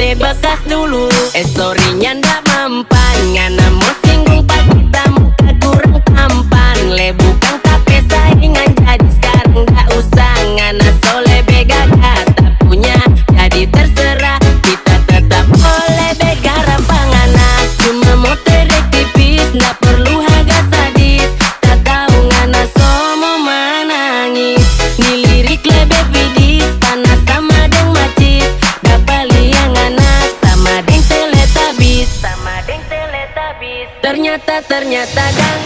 de bekas dulu. Sorry-nya ndak mempan, ngana mau singgung pak kita muka kurang tampan. Le bukan tapi saingan jadi sekarang nggak usah. Ngana soleh bega kata punya, jadi terserah kita tetap boleh bega rampangana. Cuma mau terek tipis, ndak perlu harga sadis. Tak tahu ngana somo menangis, nilirik lebih bidis, panas sama deng macis. Dapat liang ngana sama deng teletabis, sama deng teletabis. Ternyata dan